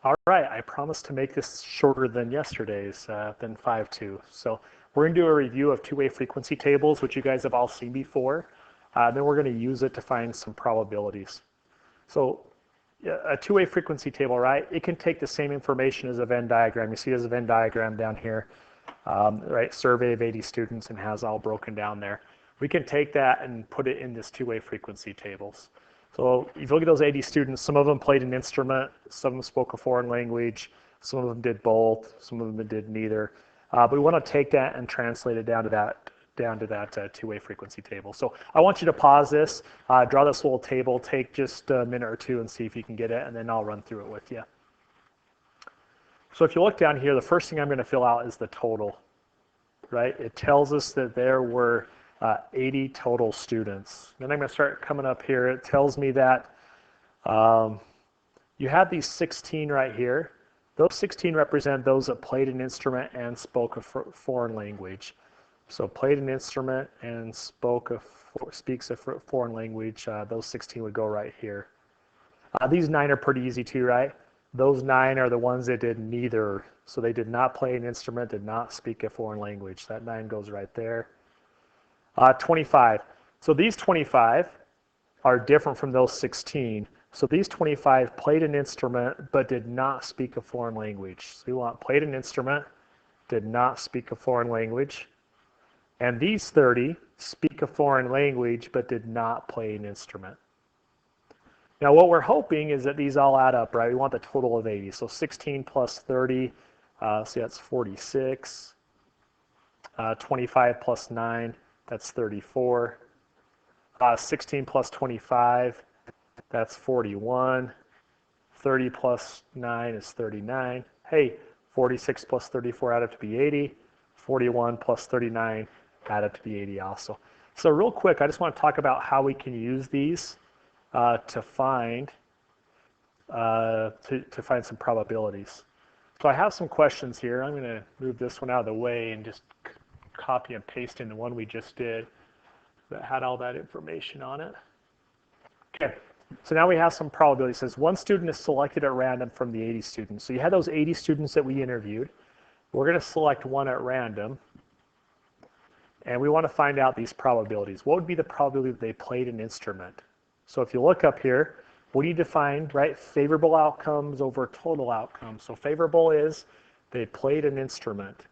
All right, I promised to make this shorter than yesterday's, than 5.2. So we're going to do a review of two-way frequency tables, which you guys have all seen before. Then we're going to use it to find some probabilities. So a two-way frequency table, right? It can take the same information as a Venn diagram. You see there's a Venn diagram down here, right? Survey of 80 students and has all broken down there. We can take that and put it in this two-way frequency tables. So if you look at those 80 students, some of them played an instrument, some of them spoke a foreign language, some of them did both, some of them did neither. But we want to take that and translate it down to that two-way frequency table. So I want you to pause this, draw this little table, take just a minute or two and see if you can get it, and then I'll run through it with you. So if you look down here, the first thing I'm going to fill out is the total, right? It tells us that there were 80 total students. Then I'm going to start coming up here. It tells me that you have these 16 right here. Those 16 represent those that played an instrument and spoke a foreign language. So played an instrument and speaks a foreign language. Those 16 would go right here. These 9 are pretty easy too, right? Those 9 are the ones that did neither. So they did not play an instrument, did not speak a foreign language. That 9 goes right there. 25. So these 25 are different from those 16. So these 25 played an instrument but did not speak a foreign language. So we want played an instrument, did not speak a foreign language. And these 30 speak a foreign language but did not play an instrument. Now what we're hoping is that these all add up, right? We want the total of 80. So 16 plus 30, so that's 46. 25 plus 9. That's 34. 16 plus 25, that's 41. 30 plus 9 is 39. Hey, 46 plus 34 add up to be 80. 41 plus 39 add up to be 80 also. So real quick, I just want to talk about how we can use these to find some probabilities. So I have some questions here. I'm going to move this one out of the way and just copy and paste in the one we just did that had all that information on it. Okay, so now we have some probability. It says one student is selected at random from the 80 students. So you had those 80 students that we interviewed. We're going to select one at random, and we want to find out these probabilities. What would be the probability that they played an instrument? So if you look up here, we need to find, right, favorable outcomes over total outcomes. So favorable is they played an instrument.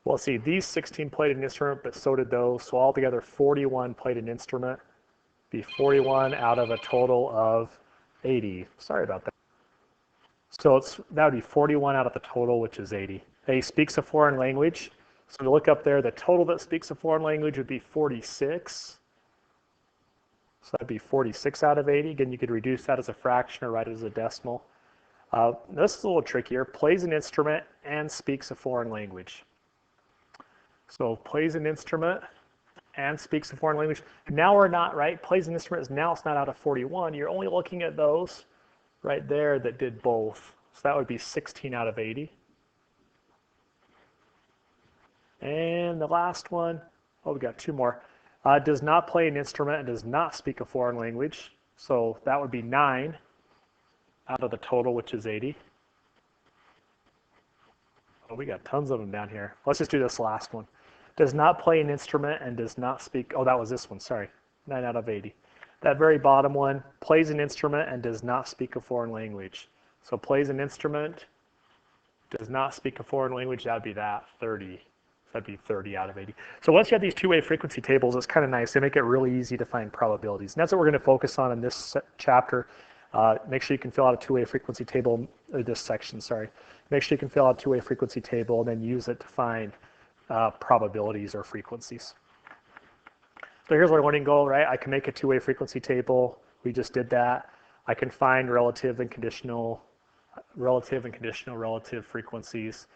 Well, see, these 16 played an instrument, but so did those. So altogether, 41 played an instrument. Be 41 out of a total of 80. Sorry about that. So that would be 41 out of the total, which is 80. He speaks a foreign language. So to look up there, the total that speaks a foreign language would be 46. So that'd be 46 out of 80. Again, you could reduce that as a fraction or write it as a decimal. This is a little trickier. Plays an instrument and speaks a foreign language. So plays an instrument and speaks a foreign language. Now we're not, right? Plays an instrument, now it's not out of 41. You're only looking at those right there that did both. So that would be 16 out of 80. And the last one, oh, we got 2 more. Does not play an instrument and does not speak a foreign language. So that would be 9 out of the total, which is 80. Oh, we got tons of them down here. Let's just do this last one. Does not play an instrument and does not speak, oh, that was this one, sorry. 9 out of 80. That very bottom one, plays an instrument and does not speak a foreign language. So plays an instrument, does not speak a foreign language, that would be that, 30. That'd be 30 out of 80. So once you have these two-way frequency tables, it's kind of nice. They make it really easy to find probabilities. And that's what we're going to focus on in this chapter. Make sure you can fill out a two-way frequency table, or this section, sorry. Make sure you can fill out a two-way frequency table and then use it to find probabilities or frequencies. So here's our learning goal, right? I can make a two-way frequency table. We just did that. I can find relative and conditional relative frequencies.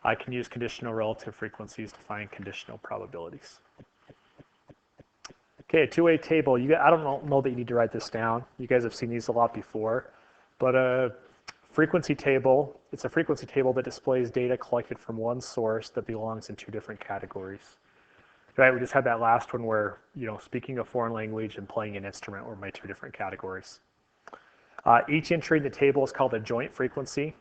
I can use conditional relative frequencies to find conditional probabilities. Okay, a two-way table. I don't know that you need to write this down. You guys have seen these a lot before, but a frequency table, it's a frequency table that displays data collected from one source that belongs in 2 different categories. Right, we just had that last one where, speaking a foreign language and playing an instrument were my 2 different categories. Each entry in the table is called a joint frequency.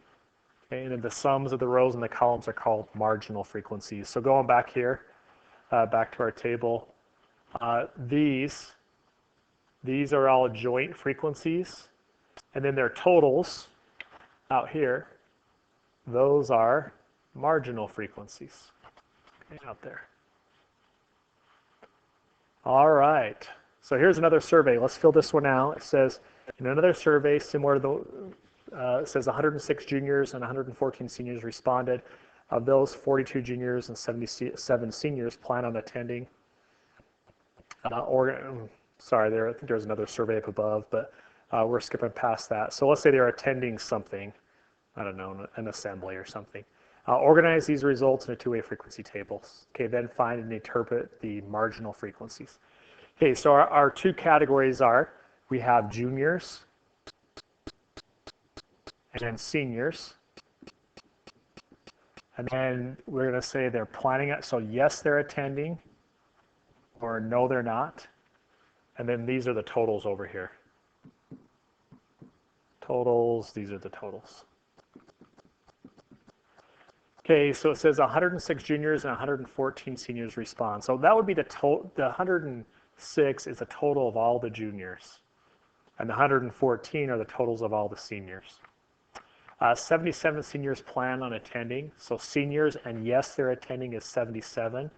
Okay, and then the sums of the rows and the columns are called marginal frequencies. So going back here, back to our table, these are all joint frequencies, and then their totals out here, those are marginal frequencies. Okay, out there. All right, so here's another survey. Let's fill this one out. It says, in another survey similar to the, it says 106 juniors and 114 seniors responded. Of those, 42 juniors and 77 seniors plan on attending. Sorry, I think there's another survey up above, but we're skipping past that. So let's say they're attending something, I don't know, an assembly or something. Organize these results in a two-way frequency table. Okay, then find and interpret the marginal frequencies. Okay, so our two categories are, we have juniors and seniors. And then we're going to say they're planning it. So yes, they're attending, or no, they're not. And then these are the totals over here. Totals, these are the totals. Okay, so it says 106 juniors and 114 seniors respond. So that would be the total. The 106 is the total of all the juniors, and the 114 are the totals of all the seniors. 77 seniors plan on attending. So seniors and yes, they're attending is 77.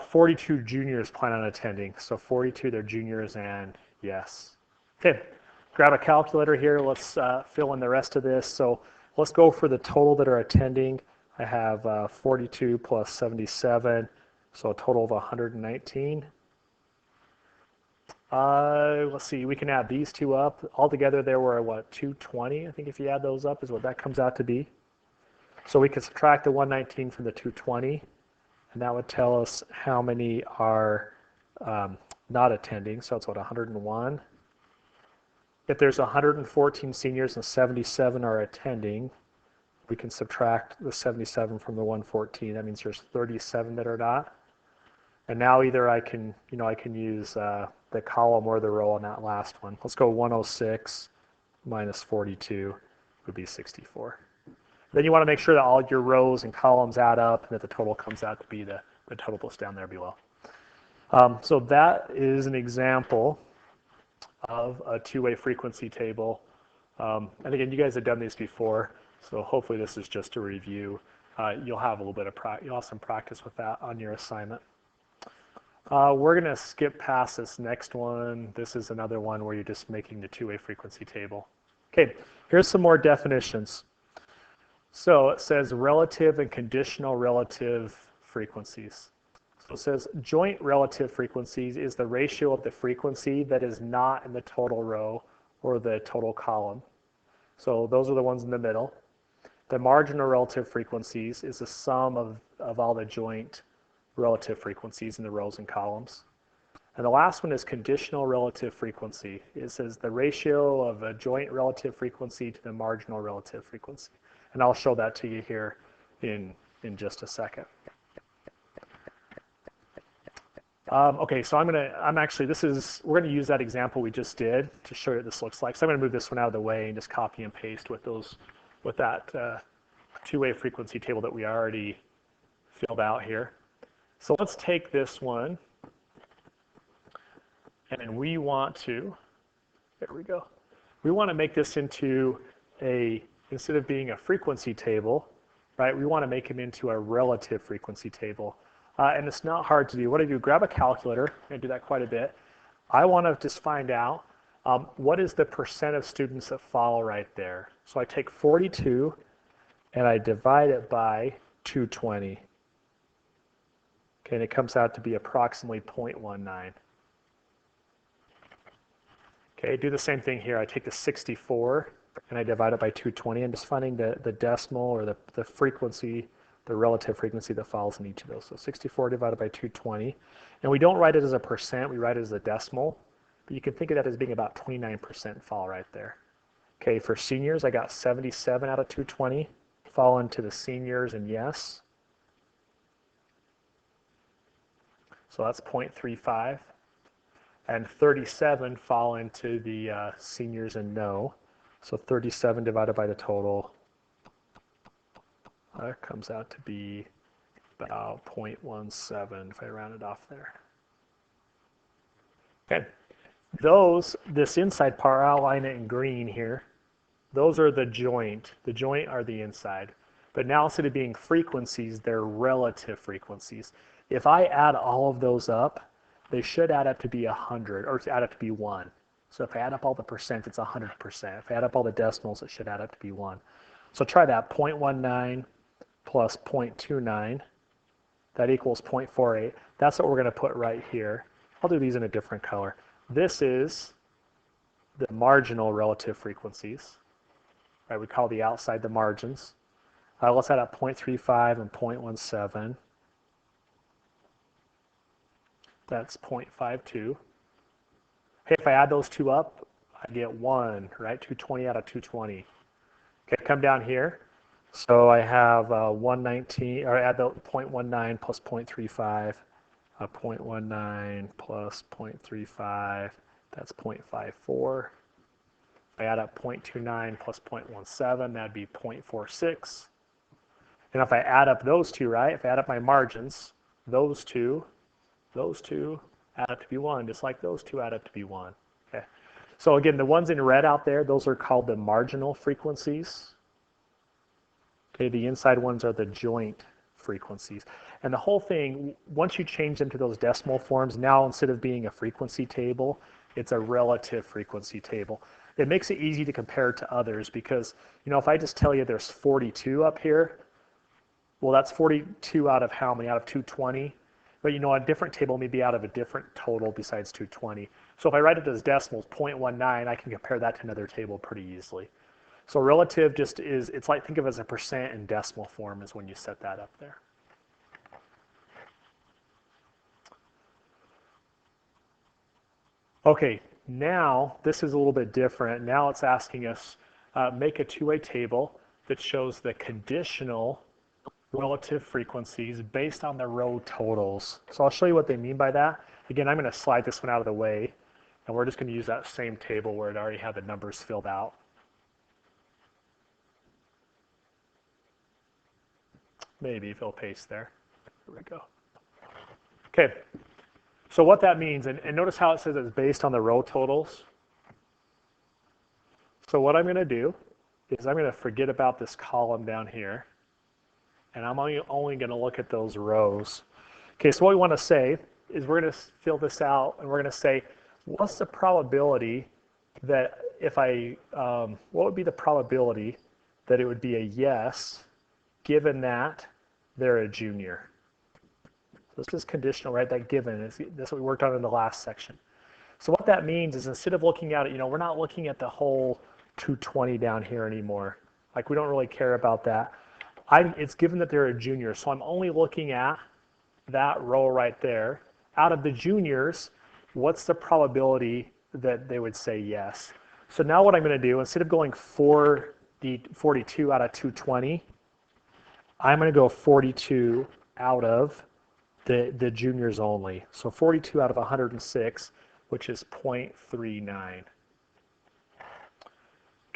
42 juniors plan on attending. So 42, they're juniors and yes. Okay, grab a calculator here. Let's fill in the rest of this. So let's go for the total that are attending. I have 42 plus 77, so a total of 119. Let's see, we can add these two up. Altogether there were, what, 220? I think if you add those up is what that comes out to be. So we can subtract the 119 from the 220, and that would tell us how many are not attending. So it's what, 101? If there's 114 seniors and 77 are attending, we can subtract the 77 from the 114. That means there's 37 that are not. And now either I can use the column or the row on that last one. Let's go 106 minus 42 would be 64. Then you want to make sure that all your rows and columns add up and that the total comes out to be the total that's down there below. So that is an example of a two-way frequency table. And again, you guys have done these before, so hopefully this is just a review. You'll have a little bit of you'll have some practice with that on your assignment. We're going to skip past this next one. This is another one where you're just making the two-way frequency table. Okay, here's some more definitions. So it says relative and conditional relative frequencies. So it says joint relative frequencies is the ratio of the frequency that is not in the total row or the total column. So those are the ones in the middle. The marginal relative frequencies is the sum of all the joint relative frequencies in the rows and columns. And the last one is conditional relative frequency. It says the ratio of a joint relative frequency to the marginal relative frequency. And I'll show that to you here in just a second. Okay, so we're gonna use that example we just did to show you what this looks like. So I'm gonna move this one out of the way and just copy and paste with that two-way frequency table that we already filled out here. So let's take this one, and we want to make this into instead of being a frequency table, right, we want to make it into a relative frequency table. And it's not hard to do. What I do, grab a calculator, I do that quite a bit. I want to just find out what is the percent of students that fall right there. So I take 42 and I divide it by 220. Okay, and it comes out to be approximately 0.19. Okay, do the same thing here. I take the 64 and I divide it by 220. I'm just finding the decimal or the frequency, the relative frequency that falls in each of those. So 64 divided by 220. And we don't write it as a percent, we write it as a decimal. But you can think of that as being about 29% fall right there. Okay, for seniors, I got 77 out of 220 fall into the seniors and yes. So that's 0.35. And 37 fall into the seniors and no. So 37 divided by the total, that comes out to be about 0.17 if I round it off there. Okay, this inside part, I'll outline it in green here. Those are the joint. The joint are the inside. But now instead of being frequencies, they're relative frequencies. If I add all of those up, they should add up to be 100, or add up to be 1. So if I add up all the percent, it's 100%. If I add up all the decimals, it should add up to be 1. So try that, 0.19 plus 0.29. That equals 0.48. That's what we're going to put right here. I'll do these in a different color. This is the marginal relative frequencies. Right, we call the outside the margins. Let's add up 0.35 and 0.17. That's 0.52. Hey, if I add those two up, I get 1, right? 220 out of 220. Okay, come down here. So I have 119, or add the 0.19 plus 0.35, 0.19 plus 0.35, that's 0.54. If I add up 0.29 plus 0.17, that'd be 0.46. And if I add up those two, right, if I add up my margins, those two add up to be 1, just like those two add up to be 1. Okay. So again, the ones in red out there, those are called the marginal frequencies. Okay, the inside ones are the joint frequencies. And the whole thing, once you change them to those decimal forms, now instead of being a frequency table, it's a relative frequency table. It makes it easy to compare to others because, you know, if I just tell you there's 42 up here, well, that's 42 out of how many? Out of 220. But, you know, a different table may be out of a different total besides 220. So if I write it as decimals, 0.19, I can compare that to another table pretty easily. So relative just is, it's like, think of it as a percent in decimal form is when you set that up there. Okay, now this is a little bit different. Now it's asking us make a two-way table that shows the conditional relative frequencies based on the row totals. So I'll show you what they mean by that. Again, I'm going to slide this one out of the way, and we're just going to use that same table where it already had the numbers filled out. Maybe if it'll paste there. There we go. Okay, so what that means, and notice how it says it's based on the row totals. So what I'm going to do is I'm going to forget about this column down here, and I'm only going to look at those rows. Okay, so what we want to say is we're going to fill this out, and we're going to say, what's the probability that if what would be the probability that it would be a yes given that they're a junior? So this is conditional, right? That given, that's what we worked on in the last section. So what that means is instead of looking at it, you know, we're not looking at the whole 220 down here anymore. Like we don't really care about that. It's given that they're a junior, so I'm only looking at that row right there. Out of the juniors, what's the probability that they would say yes? So now what I'm going to do, instead of going 42 out of 220, I'm going to go 42 out of the juniors only. So 42 out of 106, which is 0.39.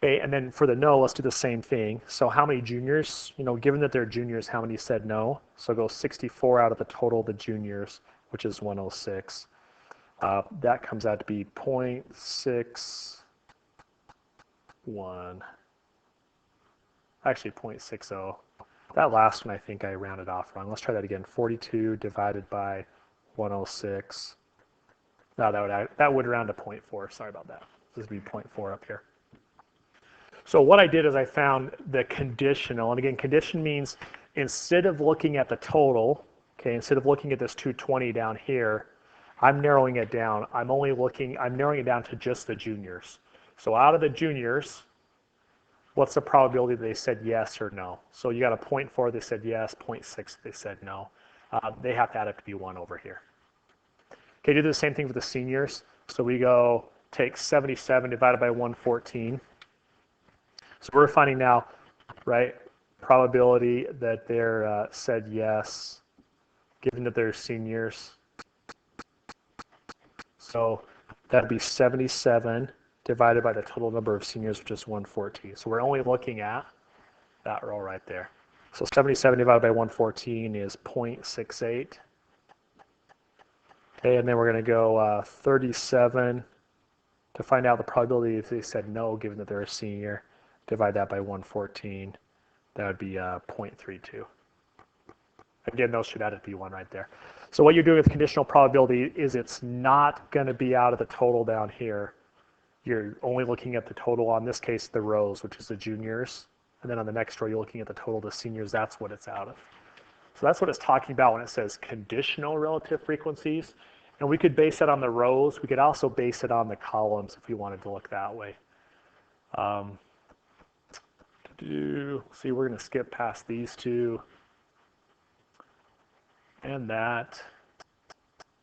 Okay, and then for the no, let's do the same thing. So how many juniors, you know, given that they're juniors, how many said no? So go 64 out of the total of the juniors, which is 106. That comes out to be 0.61. Actually 0.60. That last one I think I rounded off wrong. Let's try that again. 42 divided by 106. No, that would round to 0.4. Sorry about that. This would be 0.4 up here. So what I did is I found the conditional, and again, condition means instead of looking at the total, okay, instead of looking at this 220 down here, I'm narrowing it down. I'm narrowing it down to just the juniors. So out of the juniors, what's the probability that they said yes or no? So you got a 0.4, they said yes, 0.6, they said no. They have to add up to be 1 over here. Okay, do the same thing for the seniors. So we go take 77 divided by 114. So we're finding now, right, probability that they're said yes, given that they're seniors. So that'd be 77 divided by the total number of seniors, which is 114. So we're only looking at that row right there. So 77 divided by 114 is 0.68. Okay, and then we're going to go 37 to find out the probability if they said no, given that they're a senior. Divide that by 114. That would be 0.32. Again, those should add up to be 1 right there. So what you're doing with conditional probability is it's not going to be out of the total down here. You're only looking at the total, on this case, the rows, which is the juniors. And then on the next row, you're looking at the total, the seniors. That's what it's out of. So that's what it's talking about when it says conditional relative frequencies. And we could base it on the rows. We could also base it on the columns if we wanted to look that way. See, we're going to skip past these two and that.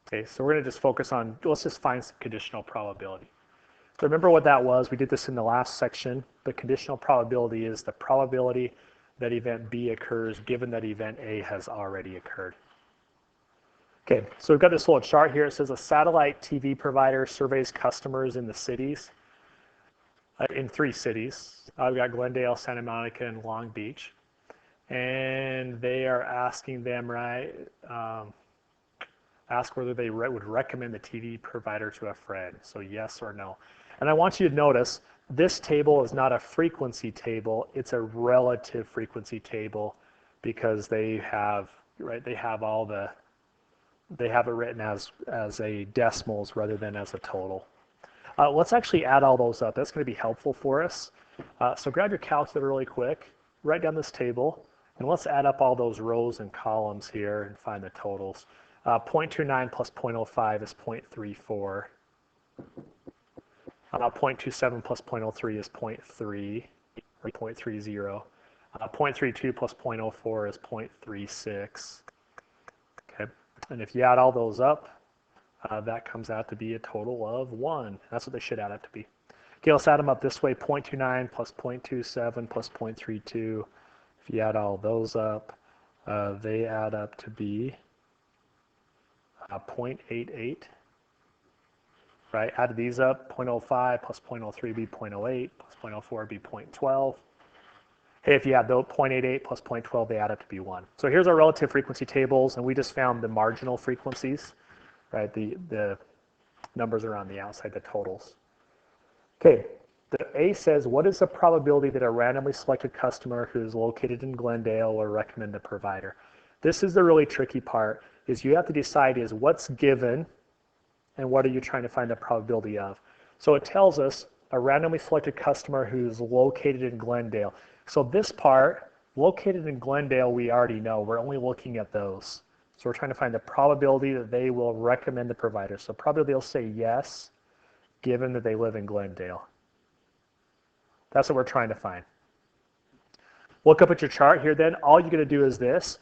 Okay, so we're going to just focus on, let's just find some conditional probability. So remember what that was. We did this in the last section. The conditional probability is the probability that event B occurs given that event A has already occurred. Okay, so we've got this little chart here. It says a satellite TV provider surveys customers in the cities, in 3 cities. We've got Glendale, Santa Monica, and Long Beach. And they are asking them, right, ask whether they would recommend the TV provider to a friend. So yes or no. And I want you to notice this table is not a frequency table, it's a relative frequency table because they have, right, they have it written as a decimals rather than as a total. Let's actually add all those up. That's going to be helpful for us. So grab your calculator really quick, write down this table, and let's add up all those rows and columns here and find the totals. 0.29 plus 0.05 is 0.34. 0.27 plus 0.03 is 0.3, or 0.30. 0.32 plus 0.04 is 0.36. Okay, and if you add all those up, that comes out to be a total of 1. That's what they should add up to be. Okay, let's add them up this way. 0.29 plus 0.27 plus 0.32. If you add all those up, they add up to be 0.88. Right, add these up, 0.05 plus 0.03 be 0.08, plus 0.04 be 0.12. Hey, if you add those 0.88 plus 0.12, they add up to be 1. So here's our relative frequency tables, and we just found the marginal frequencies, right? The numbers are on the outside, the totals. Okay, the A says, what is the probability that a randomly selected customer who is located in Glendale will recommend the provider? This is the really tricky part, is you have to decide is what's given and what are you trying to find the probability of. So it tells us a randomly selected customer who's located in Glendale. So this part, located in Glendale, we already know. We're only looking at those. So we're trying to find the probability that they will recommend the provider. So probably they'll say yes, given that they live in Glendale. That's what we're trying to find. Look up at your chart here then. All you're going to do is this.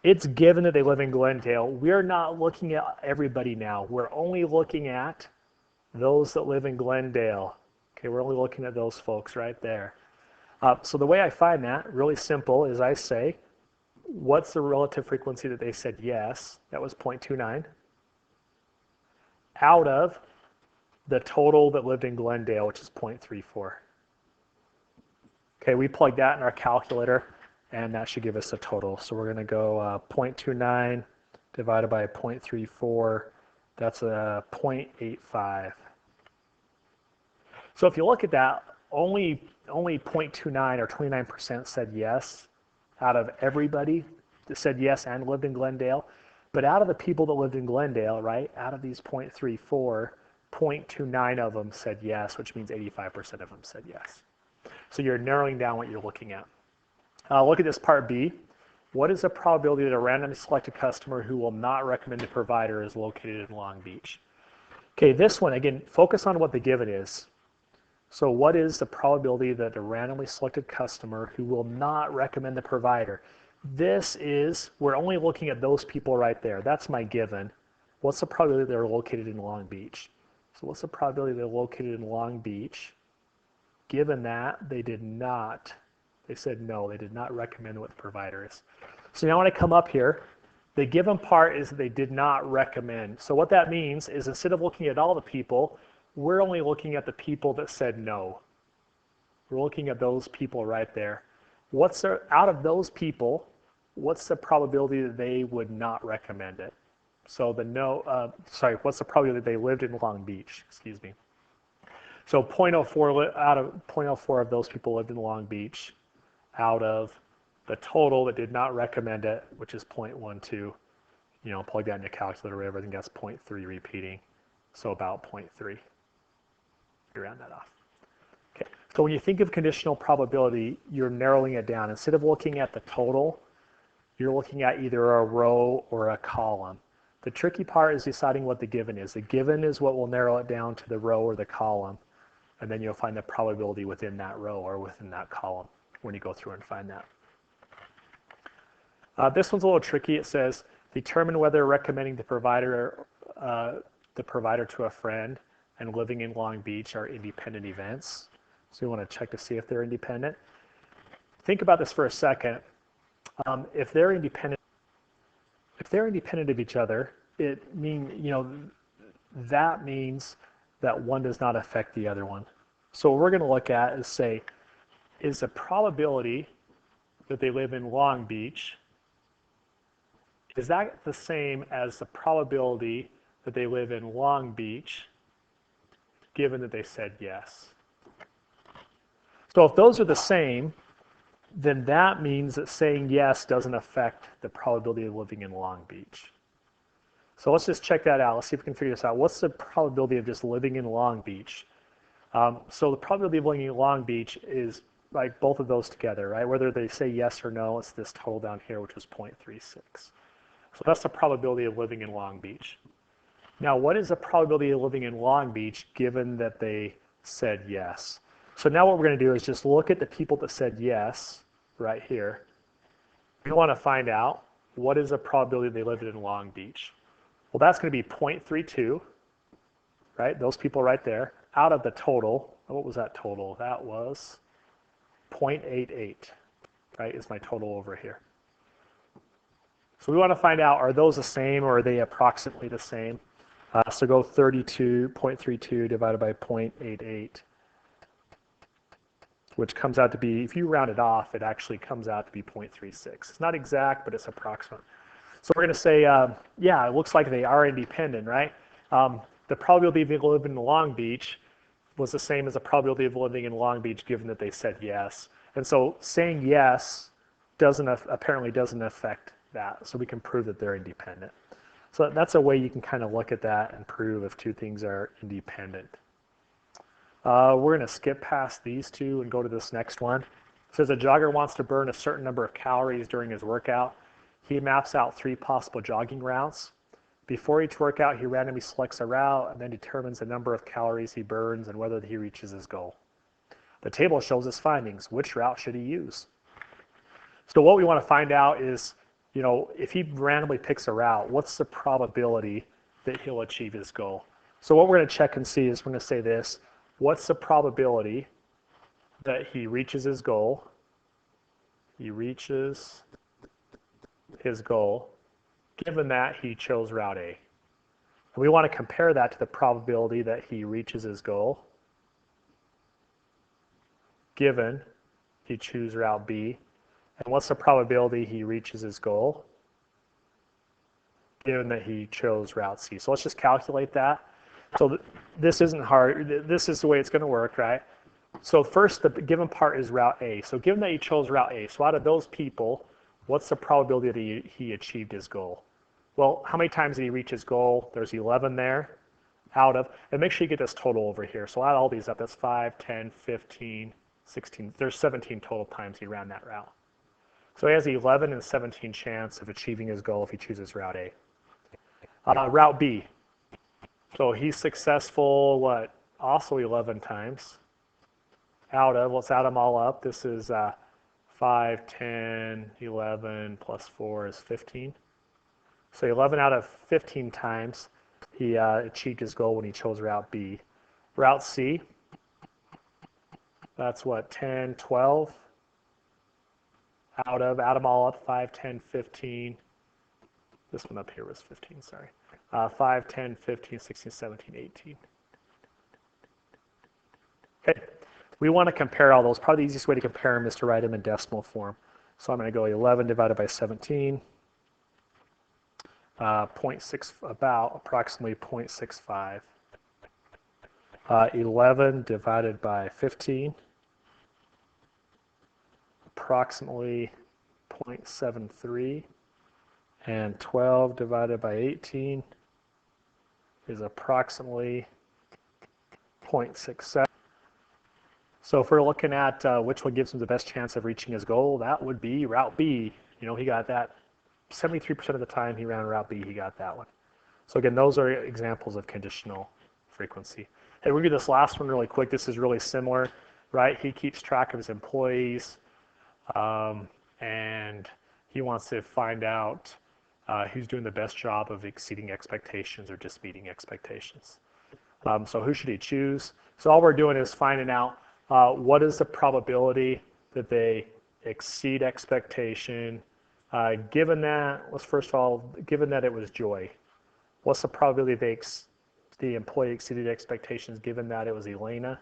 It's given that they live in Glendale. We're not looking at everybody now. We're only looking at those that live in Glendale. Okay, we're only looking at those folks right there. So the way I find that, really simple, is I say, what's the relative frequency that they said yes? That was 0.29. Out of the total that lived in Glendale, which is 0.34. Okay, we plug that in our calculator, and that should give us a total. So we're going to go 0.29 divided by 0.34. That's a 0.85. So if you look at that, only 0.29 or 29% said yes out of everybody that said yes and lived in Glendale. But out of the people that lived in Glendale, right, out of these 0.34, 0.29 of them said yes, which means 85% of them said yes. So you're narrowing down what you're looking at. Look at this part B. What is the probability that a randomly selected customer who will not recommend a provider is located in Long Beach? Okay, this one, again, focus on what the given is. So what is the probability that a randomly selected customer who will not recommend the provider? This is, we're only looking at those people right there. That's my given. What's the probability they're located in Long Beach? So what's the probability they're located in Long Beach, given that they did not, they said no, they did not recommend what the provider is. So now when I come up here, the given part is that they did not recommend. So what that means is instead of looking at all the people, we're only looking at the people that said no. We're looking at those people right there. Out of those people, what's the probability that they would not recommend it? So what's the probability that they lived in Long Beach? Excuse me. So 0.04 out of 0.04 of those people lived in Long Beach, out of the total that did not recommend it, which is 0.12. Plug that in your calculator or whatever. I think that's 0.3 repeating. So about 0.3. You round that off. Okay. So when you think of conditional probability, you're narrowing it down. Instead of looking at the total, you're looking at either a row or a column. The tricky part is deciding what the given is. The given is what will narrow it down to the row or the column, and then you'll find the probability within that row or within that column when you go through and find that. This one's a little tricky. It says, determine whether recommending the provider to a friend and living in Long Beach are independent events. So you want to check to see if they're independent. Think about this for a second. If they're independent of each other, that means that one does not affect the other one. So what we're going to look at is say, is the probability that they live in Long Beach, is that the same as the probability that they live in Long Beach, given that they said yes? So if those are the same, then that means that saying yes doesn't affect the probability of living in Long Beach. So let's just check that out. Let's see if we can figure this out. What's the probability of just living in Long Beach? So the probability of living in Long Beach is like both of those together, right? Whether they say yes or no, it's this total down here, which is 0.36. So that's the probability of living in Long Beach. Now, what is the probability of living in Long Beach given that they said yes? So now what we're going to do is just look at the people that said yes right here. We want to find out what is the probability they lived in Long Beach. Well, that's going to be 0.32, right? Those people right there, out of the total. What was that total? That was 0.88, right, is my total over here. So we want to find out, are those the same or are they approximately the same? So go 0.32 divided by 0.88, which comes out to be, if you round it off, it actually comes out to be 0.36. It's not exact, but it's approximate. So we're going to say, yeah, it looks like they are independent, right? The probability of living in Long Beach was the same as the probability of living in Long Beach given that they said yes. And so saying yes apparently doesn't affect that. So we can prove that they're independent. So that's a way you can kind of look at that and prove if two things are independent. We're going to skip past these two and go to this next one. It says a jogger wants to burn a certain number of calories during his workout. He maps out 3 possible jogging routes. Before each workout, he randomly selects a route and then determines the number of calories he burns and whether he reaches his goal. The table shows his findings. Which route should he use? So what we want to find out is, if he randomly picks a route, what's the probability that he'll achieve his goal? So what we're going to check and see is we're going to say this. What's the probability that he reaches his goal? He reaches his goal, given that he chose route A. And we want to compare that to the probability that he reaches his goal, given he chooses route B. And what's the probability he reaches his goal, given that he chose route C? So let's just calculate that. So this isn't hard. This is the way it's going to work, right? So first, the given part is route A. So given that he chose route A, so out of those people, what's the probability that he achieved his goal? Well, how many times did he reach his goal? There's 11 there out of, and make sure you get this total over here. So add all these up. That's 5, 10, 15, 16. There's 17 total times he ran that route. So he has 11 and 17 chance of achieving his goal if he chooses route A. Route B. So he's successful, also 11 times out of, let's add them all up. This is 5, 10, 11 plus 4 is 15. So 11 out of 15 times he achieved his goal when he chose route B. Route C, that's 10, 12 out of, add them all up, 5, 10, 15. This one up here was 15, sorry. 5, 10, 15, 16, 17, 18. Okay, we want to compare all those. Probably the easiest way to compare them is to write them in decimal form. So I'm going to go 11 divided by 17, 0.6, about approximately 0.65. 11 divided by 15, approximately 0.73. And 12 divided by 18 is approximately 0.67. So if we're looking at which one gives him the best chance of reaching his goal, that would be route B. You know, he got that 73% of the time he ran route B, he got that one. So again, those are examples of conditional frequency. Hey, we'll do this last one really quick. This is really similar, right? He keeps track of his employees, and he wants to find out who's doing the best job of exceeding expectations or just meeting expectations. So who should he choose? So all we're doing is finding out what is the probability that they exceed expectation, given that, let's first of all, given that it was Joy. What's the probability the employee exceeded expectations given that it was Elena?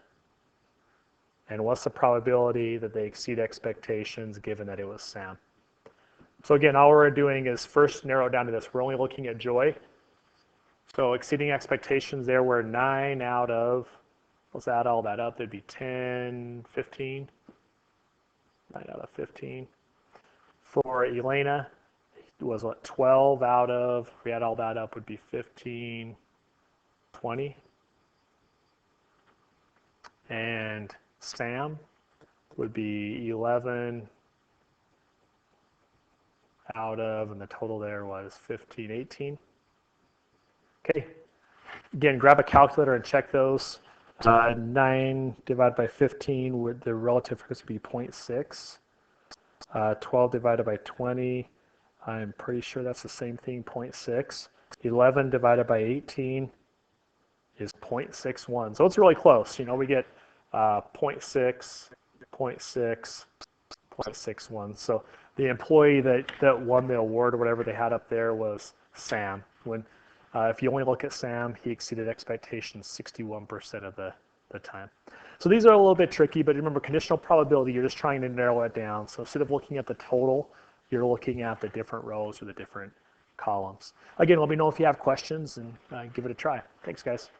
And what's the probability that they exceed expectations given that it was Sam? So again, all we're doing is first narrow down to this. We're only looking at Joy. So exceeding expectations there were 9 out of, let's add all that up, that'd be 10, 15. 9 out of 15. For Elena, it was what, 12 out of, if we add all that up, would be 15, 20. And Sam would be 11 out of, and the total there was 15, 18. Okay, again, grab a calculator and check those. 9 divided by 15, would the relative frequency be 0.6. 12 divided by 20, I'm pretty sure that's the same thing, 0.6. 11 divided by 18 is 0.61. So it's really close. You know, we get 0.6, 0.6, 0.61. So the employee that won the award or whatever they had up there was Sam. When if you only look at Sam, he exceeded expectations 61% of the time. So these are a little bit tricky, but remember, conditional probability, you're just trying to narrow it down. So instead of looking at the total, you're looking at the different rows or the different columns. Again, let me know if you have questions and give it a try. Thanks, guys.